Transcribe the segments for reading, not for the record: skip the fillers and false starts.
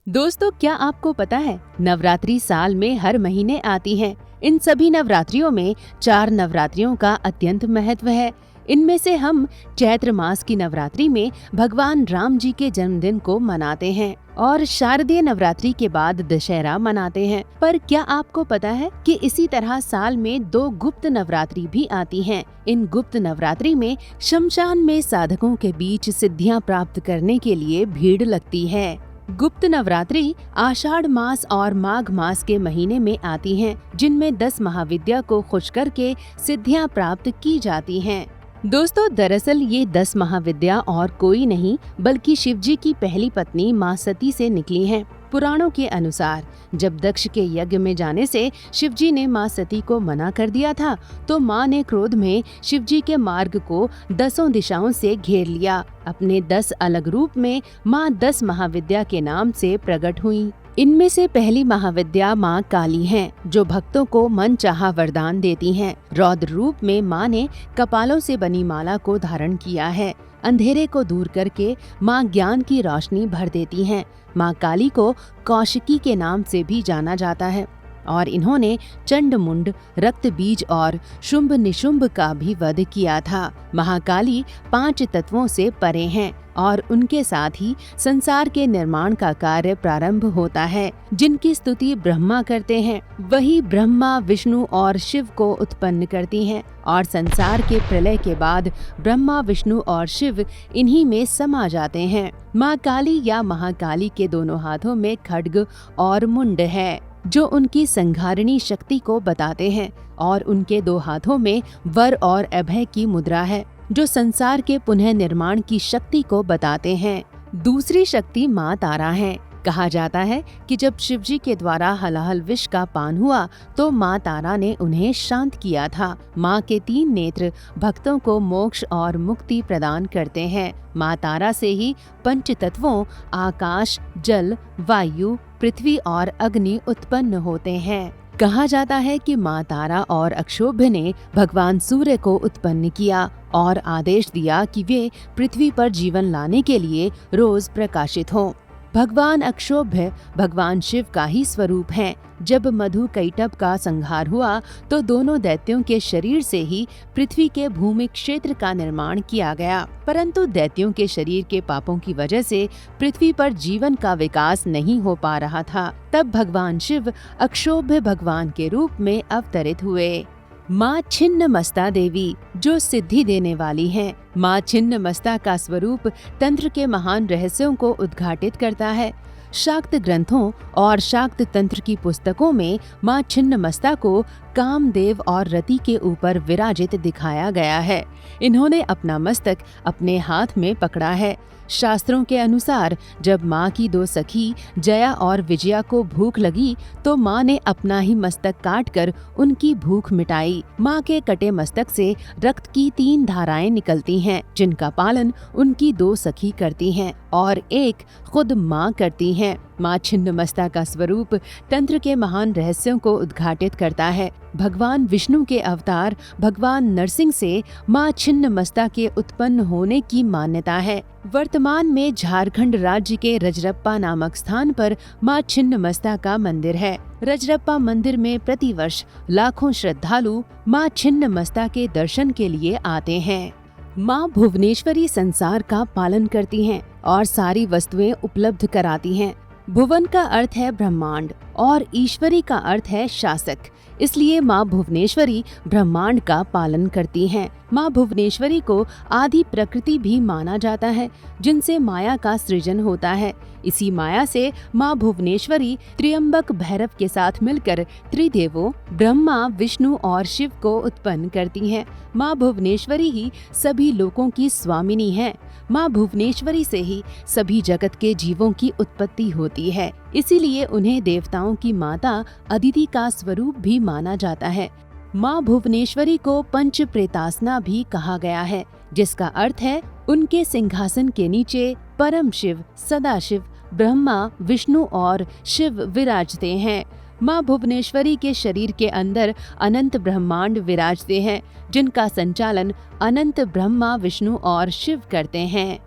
दोस्तों, क्या आपको पता है नवरात्रि साल में हर महीने आती हैं। इन सभी नवरात्रियों में 4 नवरात्रियों का अत्यंत महत्व है। इनमें से हम चैत्र मास की नवरात्रि में भगवान राम जी के जन्मदिन को मनाते हैं और शारदीय नवरात्रि के बाद दशहरा मनाते हैं। पर क्या आपको पता है कि इसी तरह साल में 2 गुप्त नवरात्रि भी आती हैं। इन गुप्त नवरात्रि में शमशान में साधकों के बीच सिद्धियां प्राप्त करने के लिए भीड़ लगती है। गुप्त नवरात्रि आषाढ़ मास और माघ मास के महीने में आती हैं, जिनमें 10 महाविद्या को खुश करके सिद्धियां प्राप्त की जाती हैं। दोस्तों, दरअसल ये 10 महाविद्या और कोई नहीं बल्कि शिवजी की पहली पत्नी मां सती से निकली हैं। पुराणों के अनुसार जब दक्ष के यज्ञ में जाने से शिवजी ने मां सती को मना कर दिया था, तो मां ने क्रोध में शिवजी के मार्ग को 10 दिशाओं से घेर लिया। अपने 10 अलग रूप में मां 10 महाविद्या के नाम से प्रकट हुई। इनमें से पहली महाविद्या मां काली हैं, जो भक्तों को मन चाहा वरदान देती हैं। रौद्र रूप में मां ने कपालों से बनी माला को धारण किया है। अंधेरे को दूर करके मां ज्ञान की रोशनी भर देती हैं। मां काली को कौशिकी के नाम से भी जाना जाता है और इन्होंने चंड मुंड, रक्त बीज और शुंभ निशुंभ का भी वध किया था। महाकाली 5 तत्वों से परे हैं और उनके साथ ही संसार के निर्माण का कार्य प्रारंभ होता है। जिनकी स्तुति ब्रह्मा करते हैं, वही ब्रह्मा, विष्णु और शिव को उत्पन्न करती हैं और संसार के प्रलय के बाद ब्रह्मा, विष्णु और शिव इन्हीं में समा जाते हैं। मां काली या महाकाली के दोनों हाथों में खड्ग और मुंड है, जो उनकी संहारिणी शक्ति को बताते हैं, और उनके 2 हाथों में वर और अभय की मुद्रा है, जो संसार के पुनः निर्माण की शक्ति को बताते हैं। दूसरी शक्ति मां तारा है। कहा जाता है कि जब शिवजी के द्वारा हलाहल विष का पान हुआ तो मां तारा ने उन्हें शांत किया था। मां के 3 नेत्र भक्तों को मोक्ष और मुक्ति प्रदान करते हैं। मां तारा से ही 5 तत्वों आकाश, जल, वायु, पृथ्वी और अग्नि उत्पन्न होते हैं। कहा जाता है कि मां तारा और अक्षोभ्य ने भगवान सूर्य को उत्पन्न किया और आदेश दिया कि वे पृथ्वी पर जीवन लाने के लिए रोज प्रकाशित हों। भगवान अक्षोभ्य भगवान शिव का ही स्वरूप हैं। जब मधु कैटभ का संहार हुआ तो दोनों दैत्यों के शरीर से ही पृथ्वी के भूमि क्षेत्र का निर्माण किया गया, परंतु दैत्यों के शरीर के पापों की वजह से पृथ्वी पर जीवन का विकास नहीं हो पा रहा था। तब भगवान शिव अक्षोभ्य भगवान के रूप में अवतरित हुए। माँ छिन्नमस्ता देवी, जो सिद्धि देने वाली हैं। माँ छिन्नमस्ता का स्वरूप तंत्र के महान रहस्यों को उद्घाटित करता है। शाक्त ग्रंथों और शाक्त तंत्र की पुस्तकों में माँ छिन्नमस्ता को कामदेव और रति के ऊपर विराजित दिखाया गया है। इन्होंने अपना मस्तक अपने हाथ में पकड़ा है। शास्त्रों के अनुसार जब माँ की 2 सखी जया और विजया को भूख लगी तो माँ ने अपना ही मस्तक काटकर उनकी भूख मिटाई। माँ के कटे मस्तक से रक्त की 3 धाराएं निकलती हैं, जिनका पालन उनकी 2 सखी करती हैं और एक खुद माँ करती हैं। माँ छिन्नमस्ता का स्वरूप तंत्र के महान रहस्यों को उद्घाटित करता है। भगवान विष्णु के अवतार भगवान नरसिंह से माँ छिन्नमस्ता के उत्पन्न होने की मान्यता है। वर्तमान में झारखंड राज्य के रजरप्पा नामक स्थान पर माँ छिन्नमस्ता का मंदिर है। रजरप्पा मंदिर में प्रतिवर्ष लाखों श्रद्धालु माँ छिन्नमस्ता के दर्शन के लिए आते हैं। माँ भुवनेश्वरी संसार का पालन करती हैं और सारी वस्तुएं उपलब्ध कराती हैं। भुवन का अर्थ है ब्रह्मांड और ईश्वरी का अर्थ है शासक, इसलिए माँ भुवनेश्वरी ब्रह्मांड का पालन करती हैं। माँ भुवनेश्वरी को आदि प्रकृति भी माना जाता है, जिनसे माया का सृजन होता है। इसी माया से माँ भुवनेश्वरी त्र्यंबक भैरव के साथ मिलकर त्रिदेवों ब्रह्मा, विष्णु और शिव को उत्पन्न करती हैं। माँ भुवनेश्वरी ही सभी लोकों की स्वामिनी है। माँ भुवनेश्वरी से ही सभी जगत के जीवों की उत्पत्ति होती है, इसीलिए उन्हें देवताओं की माता अदिति का स्वरूप भी माना जाता है। माँ भुवनेश्वरी को पंच प्रेतासना भी कहा गया है, जिसका अर्थ है उनके सिंहासन के नीचे परम शिव, सदाशिव, ब्रह्मा, विष्णु और शिव विराजते हैं। माँ भुवनेश्वरी के शरीर के अंदर अनंत ब्रह्मांड विराजते हैं, जिनका संचालन अनंत ब्रह्मा, विष्णु और शिव करते हैं।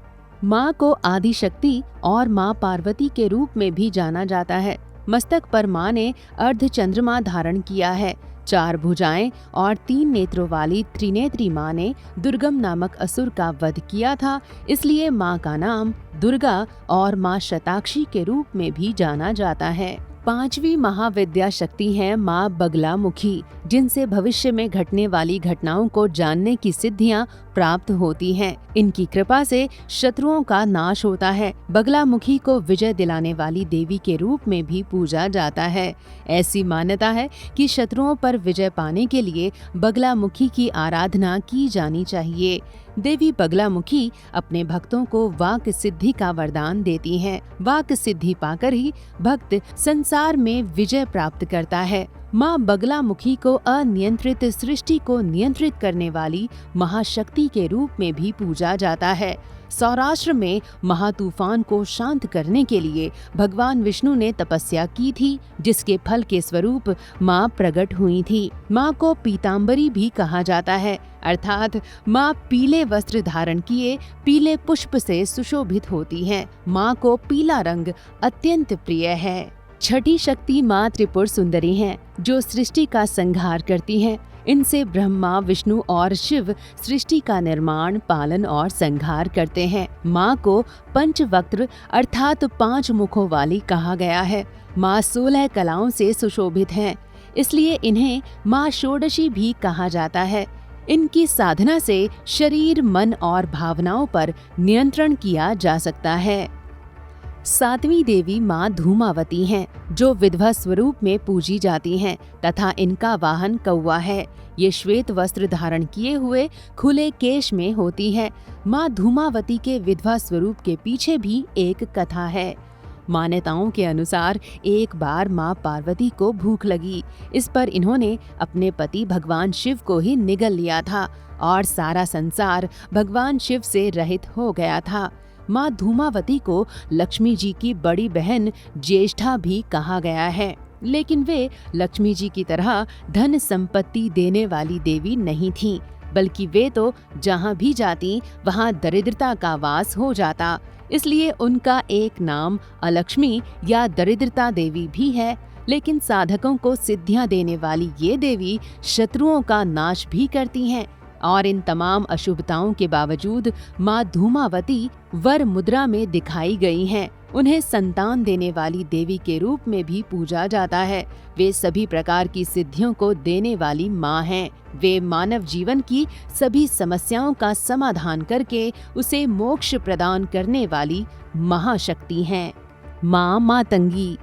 माँ को आदि शक्ति और माँ पार्वती के रूप में भी जाना जाता है। मस्तक पर माँ ने अर्ध चंद्रमा धारण किया है। 4 भुजाएं और 3 नेत्रों वाली त्रिनेत्री माँ ने दुर्गम नामक असुर का वध किया था, इसलिए माँ का नाम दुर्गा और माँ शताक्षी के रूप में भी जाना जाता है। 5वीं महाविद्या शक्ति है माँ बगलामुखी, जिनसे भविष्य में घटने वाली घटनाओं को जानने की सिद्धियां प्राप्त होती हैं। इनकी कृपा से शत्रुओं का नाश होता है। बगलामुखी को विजय दिलाने वाली देवी के रूप में भी पूजा जाता है। ऐसी मान्यता है कि शत्रुओं पर विजय पाने के लिए बगलामुखी की आराधना की जानी चाहिए। देवी बगलामुखी अपने भक्तों को वाक सिद्धि का वरदान देती हैं। वाक सिद्धि पाकर ही भक्त संसार में विजय प्राप्त करता है। माँ बगलामुखी को अनियंत्रित सृष्टि को नियंत्रित करने वाली महाशक्ति के रूप में भी पूजा जाता है। सौराष्ट्र में महातूफान को शांत करने के लिए भगवान विष्णु ने तपस्या की थी, जिसके फल के स्वरूप माँ प्रकट हुई थी। माँ को पीताम्बरी भी कहा जाता है, अर्थात माँ पीले वस्त्र धारण किए पीले पुष्प से सुशोभित होती हैं। माँ को पीला रंग अत्यंत प्रिय है। छठी शक्ति माँ त्रिपुर सुंदरी हैं, जो सृष्टि का संहार करती हैं। इनसे ब्रह्मा, विष्णु और शिव सृष्टि का निर्माण, पालन और संहार करते हैं। माँ को पंचवक्त्र अर्थात 5 मुखों वाली कहा गया है। माँ 16 कलाओं से सुशोभित हैं, इसलिए इन्हें माँ षोडशी भी कहा जाता है। इनकी साधना से शरीर, मन और भावनाओं पर नियंत्रण किया जा सकता है। 7वीं देवी माँ धूमावती हैं, जो विधवा स्वरूप में पूजी जाती हैं तथा इनका वाहन कौवा है। ये श्वेत वस्त्र धारण किए हुए खुले केश में होती है। माँ धूमावती के विधवा स्वरूप के पीछे भी एक कथा है। मान्यताओं के अनुसार एक बार माँ पार्वती को भूख लगी। इस पर इन्होंने अपने पति भगवान शिव को ही निगल लिया था और सारा संसार भगवान शिव से रहित हो गया था। माँ धूमावती को लक्ष्मी जी की बड़ी बहन ज्येष्ठा भी कहा गया है, लेकिन वे लक्ष्मी जी की तरह धन संपत्ति देने वाली देवी नहीं थीं, बल्कि वे तो जहाँ भी जाती वहाँ दरिद्रता का वास हो जाता। इसलिए उनका एक नाम अलक्ष्मी या दरिद्रता देवी भी है। लेकिन साधकों को सिद्धियां देने वाली ये देवी शत्रुओं का नाश भी करती हैं। और इन तमाम अशुभताओं के बावजूद माँ धूमावती वर मुद्रा में दिखाई गई हैं। उन्हें संतान देने वाली देवी के रूप में भी पूजा जाता है। वे सभी प्रकार की सिद्धियों को देने वाली माँ हैं। वे मानव जीवन की सभी समस्याओं का समाधान करके उसे मोक्ष प्रदान करने वाली महाशक्ति हैं। माँ मातंगी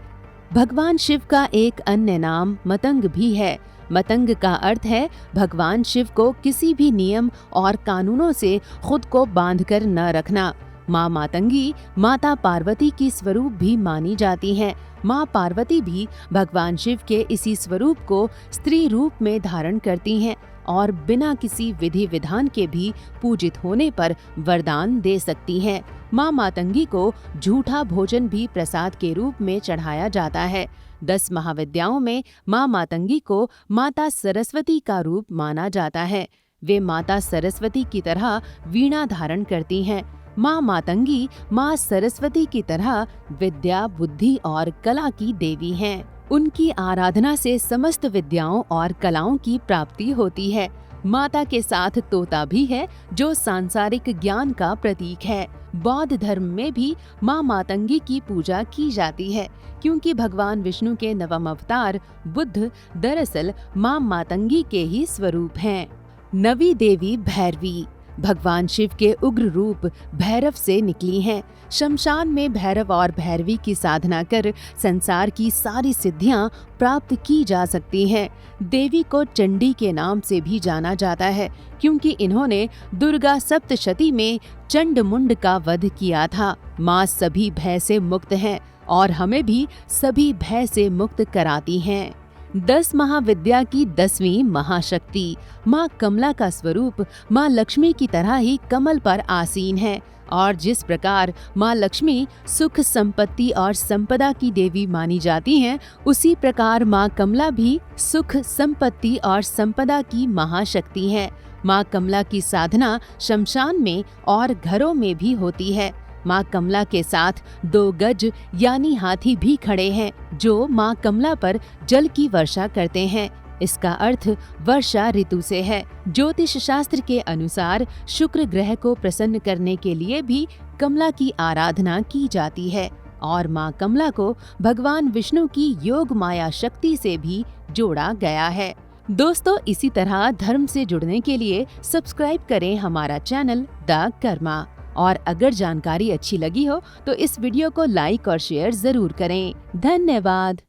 भगवान शिव का एक अन्य नाम मतंग भी है। मतंग का अर्थ है भगवान शिव को किसी भी नियम और कानूनों से खुद को बांधकर न रखना। माँ मातंगी माता पार्वती की स्वरूप भी मानी जाती हैं। माँ पार्वती भी भगवान शिव के इसी स्वरूप को स्त्री रूप में धारण करती हैं और बिना किसी विधि विधान के भी पूजित होने पर वरदान दे सकती हैं। माँ मातंगी को झूठा भोजन भी प्रसाद के रूप में चढ़ाया जाता है। 10 महाविद्याओं में माँ मातंगी को माता सरस्वती का रूप माना जाता है। वे माता सरस्वती की तरह वीणा धारण करती हैं। माँ मातंगी माँ सरस्वती की तरह विद्या, बुद्धि और कला की देवी हैं। उनकी आराधना से समस्त विद्याओं और कलाओं की प्राप्ति होती है। माता के साथ तोता भी है, जो सांसारिक ज्ञान का प्रतीक है। बौद्ध धर्म में भी माँ मातंगी की पूजा की जाती है, क्योंकि भगवान विष्णु के नवम अवतार बुद्ध दरअसल माँ मातंगी के ही स्वरूप हैं। 9वीं देवी भैरवी भगवान शिव के उग्र रूप भैरव से निकली हैं। शमशान में भैरव और भैरवी की साधना कर संसार की सारी सिद्धियां प्राप्त की जा सकती हैं। देवी को चंडी के नाम से भी जाना जाता है, क्योंकि इन्होंने दुर्गा सप्तशती में चंड मुंड का वध किया था। माँ सभी भय से मुक्त हैं और हमें भी सभी भय से मुक्त कराती हैं। 10 महाविद्या की 10वीं महाशक्ति माँ कमला का स्वरूप माँ लक्ष्मी की तरह ही कमल पर आसीन है। और जिस प्रकार माँ लक्ष्मी सुख, संपत्ति और संपदा की देवी मानी जाती हैं, उसी प्रकार माँ कमला भी सुख, संपत्ति और संपदा की महाशक्ति है। माँ कमला की साधना शमशान में और घरों में भी होती है। माँ कमला के साथ 2 गज यानी हाथी भी खड़े हैं, जो माँ कमला पर जल की वर्षा करते हैं। इसका अर्थ वर्षा ऋतु से है। ज्योतिष शास्त्र के अनुसार शुक्र ग्रह को प्रसन्न करने के लिए भी कमला की आराधना की जाती है और माँ कमला को भगवान विष्णु की योग माया शक्ति से भी जोड़ा गया है। दोस्तों, इसी तरह धर्म से जुड़ने के लिए सब्सक्राइब करें हमारा चैनल द कर्मा। और अगर जानकारी अच्छी लगी हो तो इस वीडियो को लाइक और शेयर जरूर करें। धन्यवाद।